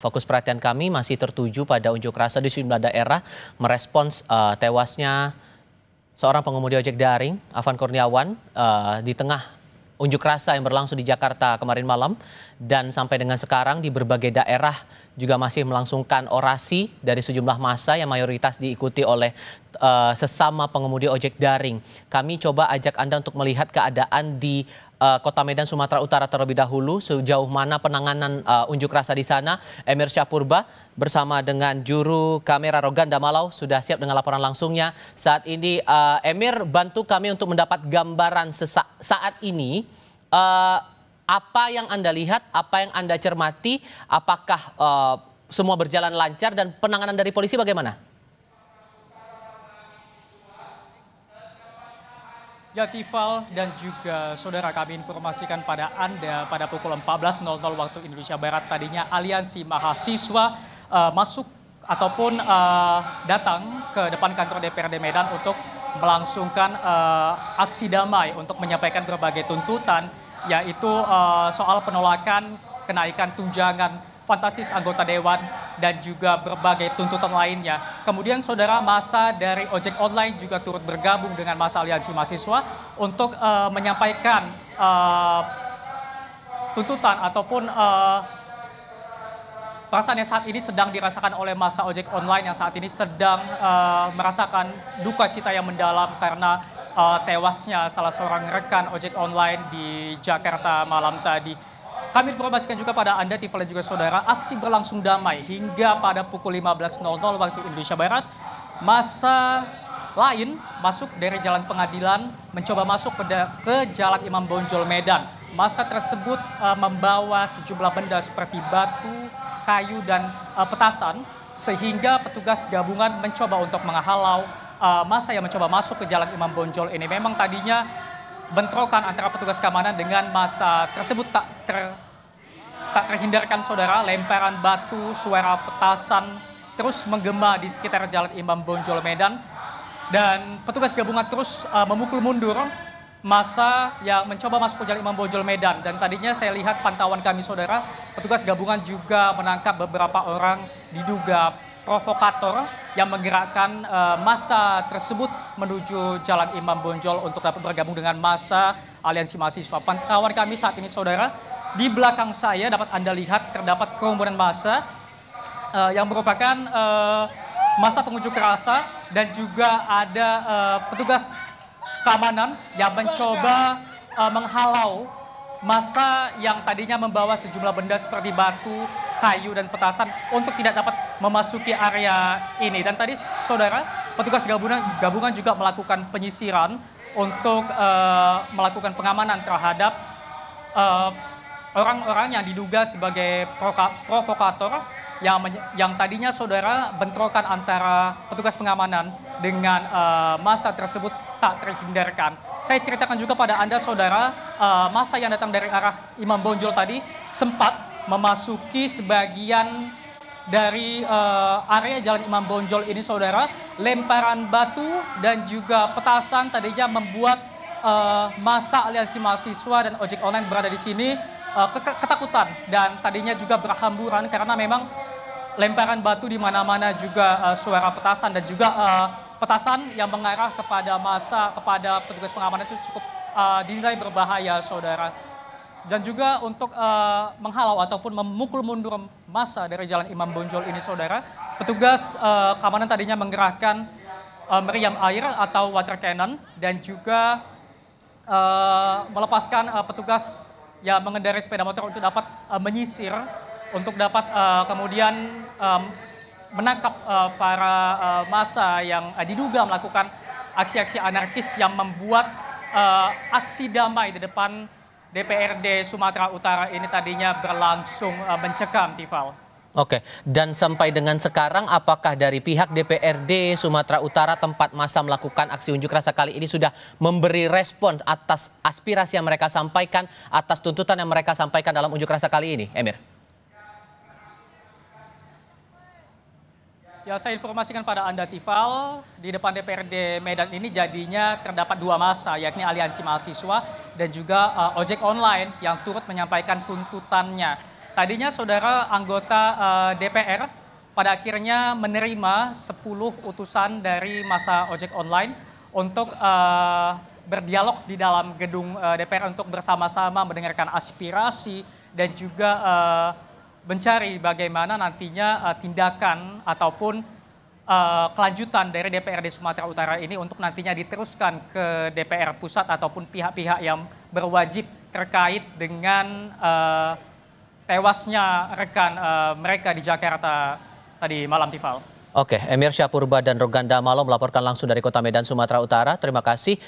Fokus perhatian kami masih tertuju pada unjuk rasa di sejumlah daerah merespons tewasnya seorang pengemudi ojek daring, Afan Kurniawan, di tengah unjuk rasa yang berlangsung di Jakarta kemarin malam. Dan sampai dengan sekarang di berbagai daerah juga masih melangsungkan orasi dari sejumlah massa yang mayoritas diikuti oleh sesama pengemudi ojek daring. Kami coba ajak Anda untuk melihat keadaan di Kota Medan, Sumatera Utara terlebih dahulu, sejauh mana penanganan unjuk rasa di sana. Emir Syahpurba bersama dengan juru kamera Roganda Malau sudah siap dengan laporan langsungnya saat ini. Emir, bantu kami untuk mendapat gambaran saat ini. Apa yang Anda lihat, apa yang Anda cermati, apakah semua berjalan lancar dan penanganan dari polisi bagaimana? Ya, Tifal dan juga saudara, kami informasikan pada Anda pada pukul 14.00 waktu Indonesia Barat tadinya aliansi mahasiswa masuk ataupun datang ke depan kantor DPRD Medan untuk melangsungkan aksi damai untuk menyampaikan berbagai tuntutan, yaitu soal penolakan kenaikan tunjangan fantastis anggota dewan dan juga berbagai tuntutan lainnya. Kemudian saudara, massa dari ojek online juga turut bergabung dengan massa aliansi mahasiswa untuk menyampaikan tuntutan ataupun perasaan yang saat ini sedang dirasakan oleh massa ojek online yang saat ini sedang merasakan duka cita yang mendalam karena tewasnya salah seorang rekan ojek online di Jakarta malam tadi. Kami informasikan juga pada Anda, Tifal dan juga saudara, aksi berlangsung damai hingga pada pukul 15.00 waktu Indonesia Barat. Massa lain masuk dari Jalan Pengadilan mencoba masuk ke Jalan Imam Bonjol Medan. Massa tersebut membawa sejumlah benda seperti batu, kayu, dan petasan, sehingga petugas gabungan mencoba untuk menghalau massa yang mencoba masuk ke Jalan Imam Bonjol ini. Memang tadinya bentrokan antara petugas keamanan dengan massa tersebut tak terhindarkan saudara. Lemparan batu, suara petasan terus menggema di sekitar Jalan Imam Bonjol Medan, dan petugas gabungan terus memukul mundur massa yang mencoba masuk ke Jalan Imam Bonjol Medan. Dan tadinya saya lihat pantauan kami saudara, petugas gabungan juga menangkap beberapa orang diduga provokator yang menggerakkan massa tersebut menuju Jalan Imam Bonjol untuk dapat bergabung dengan massa aliansi mahasiswa. Pantauan kami saat ini saudara, di belakang saya dapat Anda lihat terdapat kerumunan massa yang merupakan massa pengunjuk rasa, dan juga ada petugas keamanan yang mencoba menghalau massa yang tadinya membawa sejumlah benda seperti batu, kayu, dan petasan untuk tidak dapat memasuki area ini. Dan tadi saudara, petugas gabungan juga melakukan penyisiran untuk melakukan pengamanan terhadap orang-orang yang diduga sebagai provokator yang tadinya saudara bentrokan antara petugas pengamanan dengan massa tersebut tak terhindarkan. Saya ceritakan juga pada Anda saudara, massa yang datang dari arah Imam Bonjol tadi sempat memasuki sebagian dari area Jalan Imam Bonjol ini saudara. Lemparan batu dan juga petasan tadinya membuat massa aliansi mahasiswa dan ojek online berada di sini ketakutan, dan tadinya juga berhamburan karena memang lemparan batu di mana-mana, juga suara petasan dan juga petasan yang mengarah kepada massa, kepada petugas pengamanan itu cukup dinilai berbahaya saudara. Dan juga untuk menghalau ataupun memukul mundur massa dari Jalan Imam Bonjol ini saudara, petugas keamanan tadinya menggerakkan meriam air atau water cannon, dan juga melepaskan petugas yang mengendarai sepeda motor untuk dapat menyisir, untuk dapat kemudian menangkap para massa yang diduga melakukan aksi-aksi anarkis yang membuat aksi damai di depan DPRD Sumatera Utara ini tadinya berlangsung mencekam, Tifal. Oke, dan sampai dengan sekarang apakah dari pihak DPRD Sumatera Utara tempat massa melakukan aksi unjuk rasa kali ini sudah memberi respon atas aspirasi yang mereka sampaikan, atas tuntutan yang mereka sampaikan dalam unjuk rasa kali ini, Emir? Ya, saya informasikan pada Anda, Tifal, di depan DPRD Medan ini jadinya terdapat dua massa, yakni aliansi mahasiswa dan juga ojek online yang turut menyampaikan tuntutannya. Tadinya saudara anggota DPR pada akhirnya menerima 10 utusan dari masa ojek online untuk berdialog di dalam gedung DPR untuk bersama-sama mendengarkan aspirasi dan juga mencari bagaimana nantinya tindakan ataupun kelanjutan dari DPRD Sumatera Utara ini untuk nantinya diteruskan ke DPR pusat ataupun pihak-pihak yang berwajib terkait dengan tewasnya rekan mereka di Jakarta tadi malam, Tifal. Oke, Emir Syahpurba dan Roganda Malo melaporkan langsung dari Kota Medan, Sumatera Utara. Terima kasih.